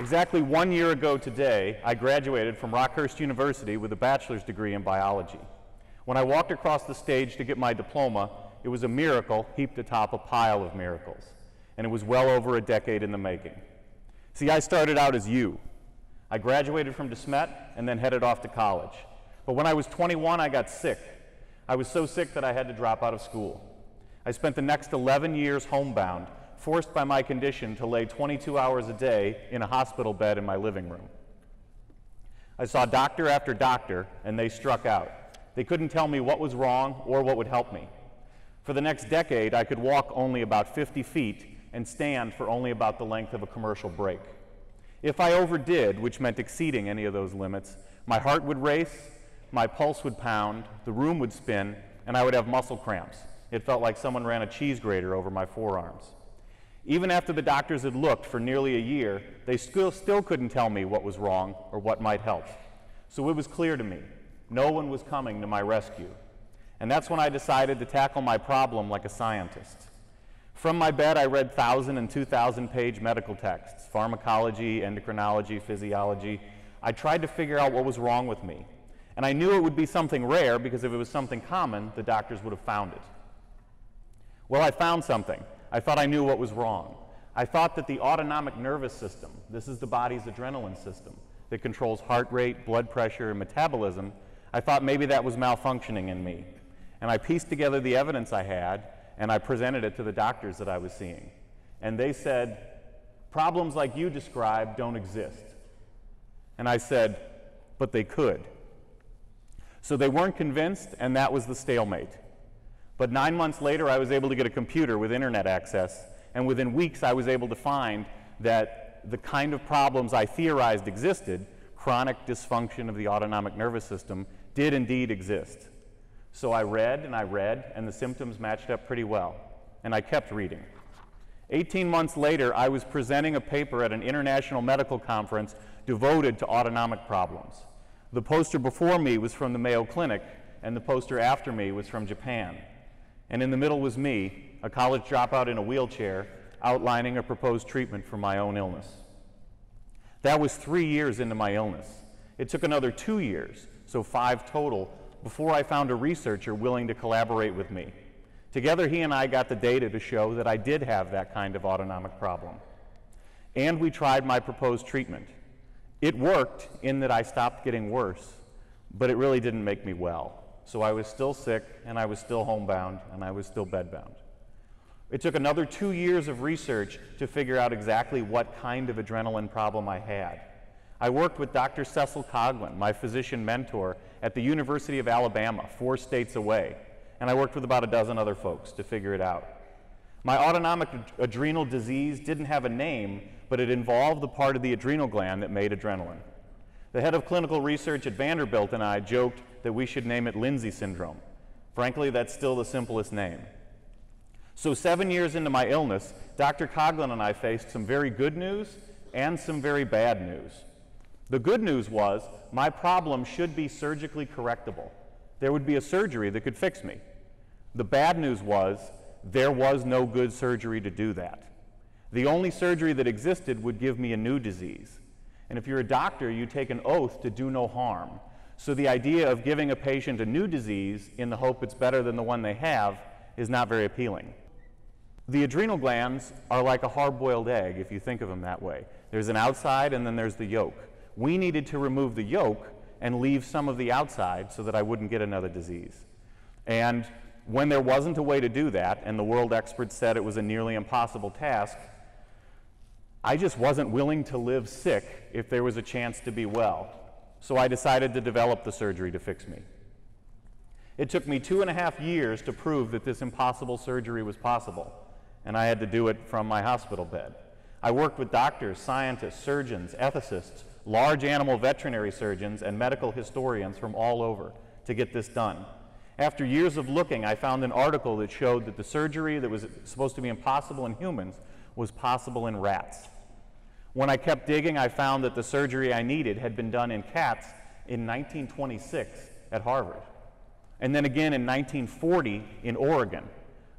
Exactly 1 year ago today, I graduated from Rockhurst University with a bachelor's degree in biology. When I walked across the stage to get my diploma, it was a miracle heaped atop a pile of miracles. And it was well over a decade in the making. See, I started out as you. I graduated from DeSmet and then headed off to college. But when I was 21, I got sick. I was so sick that I had to drop out of school. I spent the next 11 years homebound, forced by my condition to lay 22 hours a day in a hospital bed in my living room. I saw doctor after doctor, and they struck out. They couldn't tell me what was wrong or what would help me. For the next decade, I could walk only about 50 feet and stand for only about the length of a commercial break. If I overdid, which meant exceeding any of those limits, my heart would race, my pulse would pound, the room would spin, and I would have muscle cramps. It felt like someone ran a cheese grater over my forearms. Even after the doctors had looked for nearly a year, they still couldn't tell me what was wrong or what might help. So it was clear to me, no one was coming to my rescue. And that's when I decided to tackle my problem like a scientist. From my bed, I read 1,000 and 2,000-page medical texts, pharmacology, endocrinology, physiology. I tried to figure out what was wrong with me. And I knew it would be something rare because if it was something common, the doctors would have found it. Well, I found something. I thought I knew what was wrong. I thought that the autonomic nervous system, this is the body's adrenaline system that controls heart rate, blood pressure, and metabolism, I thought maybe that was malfunctioning in me. And I pieced together the evidence I had, and I presented it to the doctors that I was seeing. And they said, problems like you described don't exist. And I said, but they could. So they weren't convinced, and that was the stalemate. But 9 months later, I was able to get a computer with internet access, and within weeks I was able to find that the kind of problems I theorized existed, chronic dysfunction of the autonomic nervous system, did indeed exist. So I read, and the symptoms matched up pretty well, and I kept reading. 18 months later, I was presenting a paper at an international medical conference devoted to autonomic problems. The poster before me was from the Mayo Clinic, and the poster after me was from Japan. And in the middle was me, a college dropout in a wheelchair, outlining a proposed treatment for my own illness. That was 3 years into my illness. It took another 2 years, so 5 total, before I found a researcher willing to collaborate with me. Together, he and I got the data to show that I did have that kind of autonomic problem. And we tried my proposed treatment. It worked in that I stopped getting worse, but it really didn't make me well. So I was still sick, and I was still homebound, and I was still bedbound. It took another 2 years of research to figure out exactly what kind of adrenaline problem I had. I worked with Dr. Cecil Coughlin, my physician mentor, at the University of Alabama, 4 states away, and I worked with about a dozen other folks to figure it out. My autonomic adrenal disease didn't have a name, but it involved the part of the adrenal gland that made adrenaline. The head of clinical research at Vanderbilt and I joked that we should name it Lindsay syndrome. Frankly, that's still the simplest name. So 7 years into my illness, Dr. Coughlin and I faced some very good news and some very bad news. The good news was my problem should be surgically correctable. There would be a surgery that could fix me. The bad news was there was no good surgery to do that. The only surgery that existed would give me a new disease. And if you're a doctor, you take an oath to do no harm. So the idea of giving a patient a new disease in the hope it's better than the one they have is not very appealing. The adrenal glands are like a hard-boiled egg, if you think of them that way. There's an outside and then there's the yolk. We needed to remove the yolk and leave some of the outside so that I wouldn't get another disease. And when there wasn't a way to do that, and the world experts said it was a nearly impossible task, I just wasn't willing to live sick if there was a chance to be well. So I decided to develop the surgery to fix me. It took me 2.5 years to prove that this impossible surgery was possible, and I had to do it from my hospital bed. I worked with doctors, scientists, surgeons, ethicists, large animal veterinary surgeons, and medical historians from all over to get this done. After years of looking, I found an article that showed that the surgery that was supposed to be impossible in humans was possible in rats. When I kept digging, I found that the surgery I needed had been done in cats in 1926 at Harvard, and then again in 1940 in Oregon.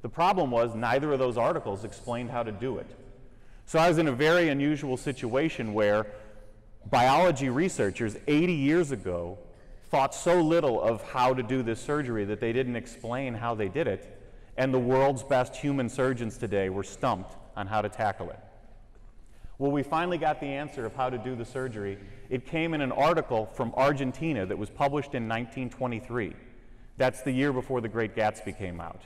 The problem was neither of those articles explained how to do it. So I was in a very unusual situation where biology researchers 80 years ago thought so little of how to do this surgery that they didn't explain how they did it, and the world's best human surgeons today were stumped on how to tackle it. Well, we finally got the answer of how to do the surgery. It came in an article from Argentina that was published in 1923. That's the year before The Great Gatsby came out.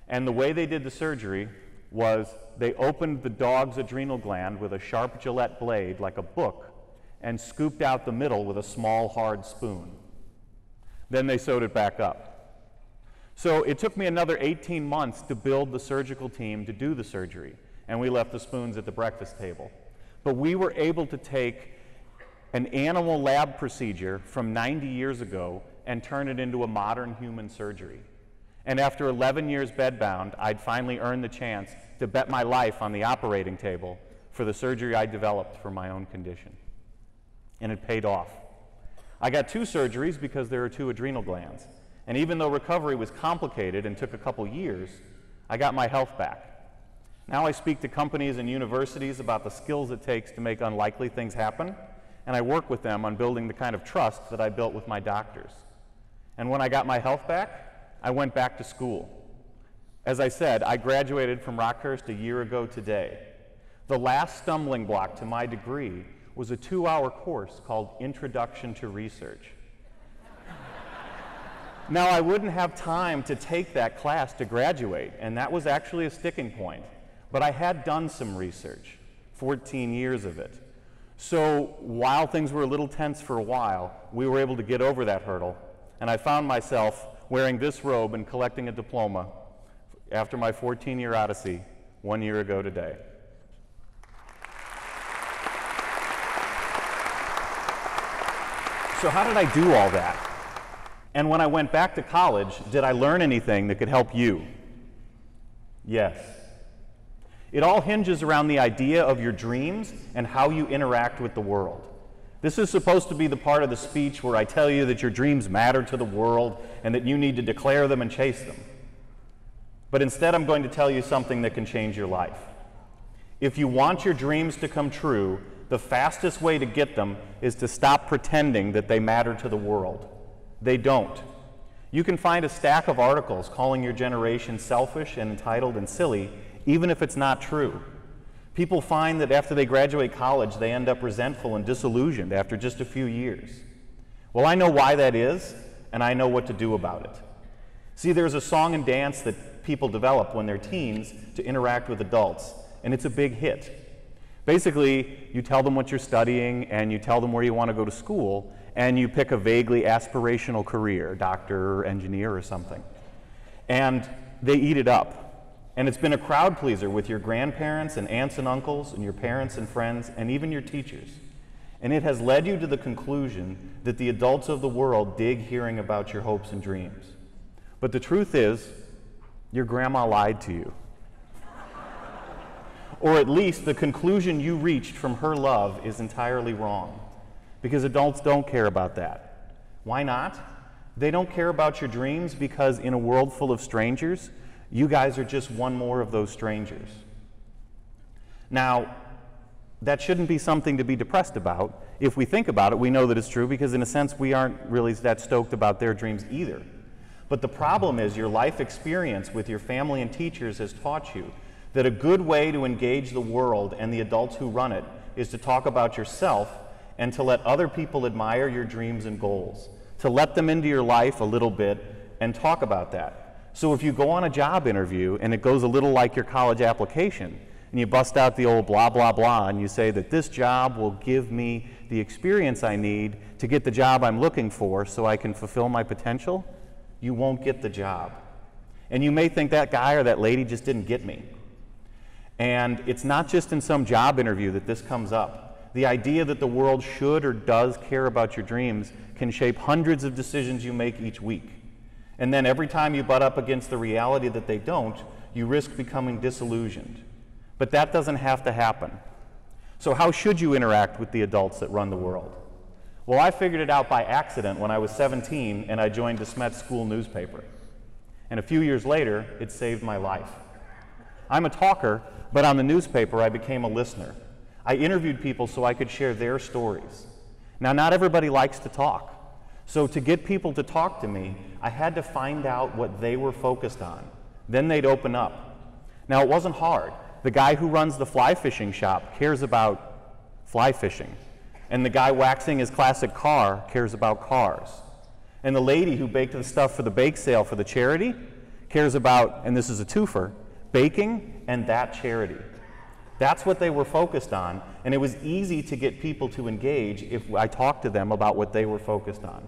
And the way they did the surgery was they opened the dog's adrenal gland with a sharp Gillette blade, like a book, and scooped out the middle with a small, hard spoon. Then they sewed it back up. So it took me another 18 months to build the surgical team to do the surgery, and we left the spoons at the breakfast table. But we were able to take an animal lab procedure from 90 years ago and turn it into a modern human surgery. And after 11 years bedbound, I'd finally earned the chance to bet my life on the operating table for the surgery I developed for my own condition. And it paid off. I got 2 surgeries because there are 2 adrenal glands. And even though recovery was complicated and took a couple years, I got my health back. Now I speak to companies and universities about the skills it takes to make unlikely things happen, and I work with them on building the kind of trust that I built with my doctors. And when I got my health back, I went back to school. As I said, I graduated from Rockhurst a year ago today. The last stumbling block to my degree was a 2-hour course called Introduction to Research. Now, I wouldn't have time to take that class to graduate, and that was actually a sticking point. But I had done some research, 14 years of it. So while things were a little tense for a while, we were able to get over that hurdle, and I found myself wearing this robe and collecting a diploma after my 14-year odyssey 1 year ago today. So how did I do all that? And when I went back to college, did I learn anything that could help you? Yes. It all hinges around the idea of your dreams and how you interact with the world. This is supposed to be the part of the speech where I tell you that your dreams matter to the world and that you need to declare them and chase them. But instead, I'm going to tell you something that can change your life. If you want your dreams to come true, the fastest way to get them is to stop pretending that they matter to the world. They don't. You can find a stack of articles calling your generation selfish and entitled and silly, even if it's not true. People find that after they graduate college, they end up resentful and disillusioned after just a few years. Well, I know why that is, and I know what to do about it. See, there's a song and dance that people develop when they're teens to interact with adults, and it's a big hit. Basically, you tell them what you're studying, and you tell them where you want to go to school, and you pick a vaguely aspirational career, doctor or engineer or something. And they eat it up. And it's been a crowd pleaser with your grandparents and aunts and uncles and your parents and friends and even your teachers. And it has led you to the conclusion that the adults of the world dig hearing about your hopes and dreams. But the truth is, your grandma lied to you. Or at least the conclusion you reached from her love is entirely wrong. Because adults don't care about that. Why not? They don't care about your dreams because in a world full of strangers, you guys are just one more of those strangers. Now, that shouldn't be something to be depressed about. If we think about it, we know that it's true because in a sense we aren't really that stoked about their dreams either. But the problem is your life experience with your family and teachers has taught you that a good way to engage the world and the adults who run it is to talk about yourself and to let other people admire your dreams and goals, to let them into your life a little bit and talk about that. So if you go on a job interview and it goes a little like your college application, and you bust out the old blah, blah, blah, and you say that this job will give me the experience I need to get the job I'm looking for so I can fulfill my potential, you won't get the job. And you may think that guy or that lady just didn't get me. And it's not just in some job interview that this comes up. The idea that the world should or does care about your dreams can shape hundreds of decisions you make each week. And then every time you butt up against the reality that they don't, you risk becoming disillusioned. But that doesn't have to happen. So how should you interact with the adults that run the world? Well, I figured it out by accident when I was 17 and I joined the Smet school newspaper. And a few years later, it saved my life. I'm a talker, But on the newspaper, I became a listener. I interviewed people so I could share their stories. Now, not everybody likes to talk. So to get people to talk to me, I had to find out what they were focused on. Then they'd open up. Now, it wasn't hard. The guy who runs the fly fishing shop cares about fly fishing. And the guy waxing his classic car cares about cars. And the lady who baked the stuff for the bake sale for the charity cares about, and this is a twofer, baking and that charity. That's what they were focused on, and it was easy to get people to engage if I talked to them about what they were focused on.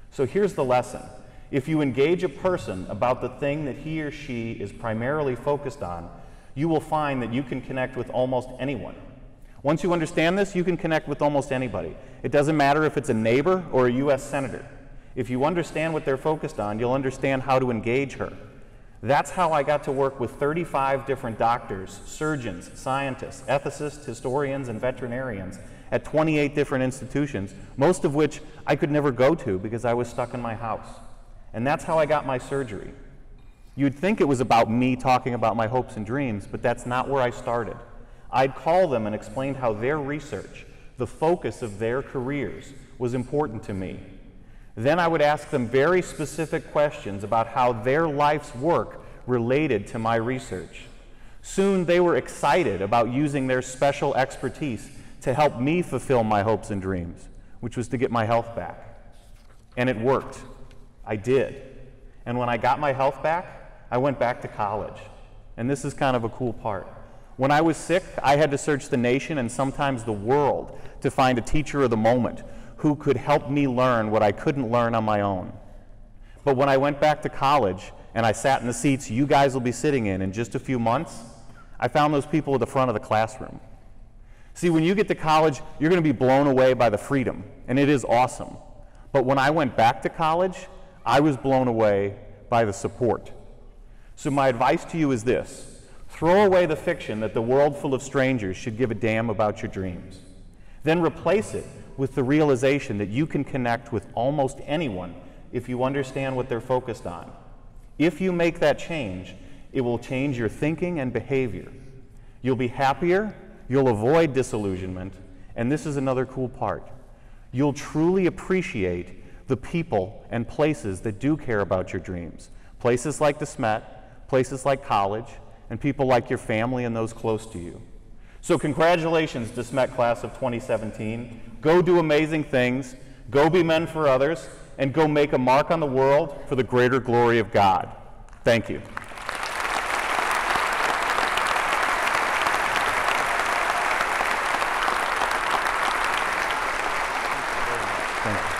So here's the lesson. If you engage a person about the thing that he or she is primarily focused on, you will find that you can connect with almost anyone. Once you understand this, you can connect with almost anybody. It doesn't matter if it's a neighbor or a U.S. senator. If you understand what they're focused on, you'll understand how to engage her. That's how I got to work with 35 different doctors, surgeons, scientists, ethicists, historians, and veterinarians at 28 different institutions, most of which I could never go to because I was stuck in my house. And that's how I got my surgery. You'd think it was about me talking about my hopes and dreams, but that's not where I started. I'd call them and explain how their research, the focus of their careers, was important to me. Then I would ask them very specific questions about how their life's work related to my research. Soon they were excited about using their special expertise to help me fulfill my hopes and dreams, which was to get my health back. And it worked. I did. And when I got my health back, I went back to college. And this is kind of a cool part. When I was sick, I had to search the nation and sometimes the world to find a teacher of the moment who could help me learn what I couldn't learn on my own. But when I went back to college and I sat in the seats you guys will be sitting in just a few months, I found those people at the front of the classroom. See, when you get to college, you're going to be blown away by the freedom, and it is awesome. But when I went back to college, I was blown away by the support. So my advice to you is this: throw away the fiction that the world full of strangers should give a damn about your dreams. Then replace it with the realization that you can connect with almost anyone if you understand what they're focused on. If you make that change, it will change your thinking and behavior. You'll be happier, you'll avoid disillusionment, and this is another cool part. You'll truly appreciate the people and places that do care about your dreams. Places like DeSmet, places like college, and people like your family and those close to you. So congratulations, DeSmet class of 2017. Go do amazing things, go be men for others, and go make a mark on the world for the greater glory of God. Thank you. Thank you.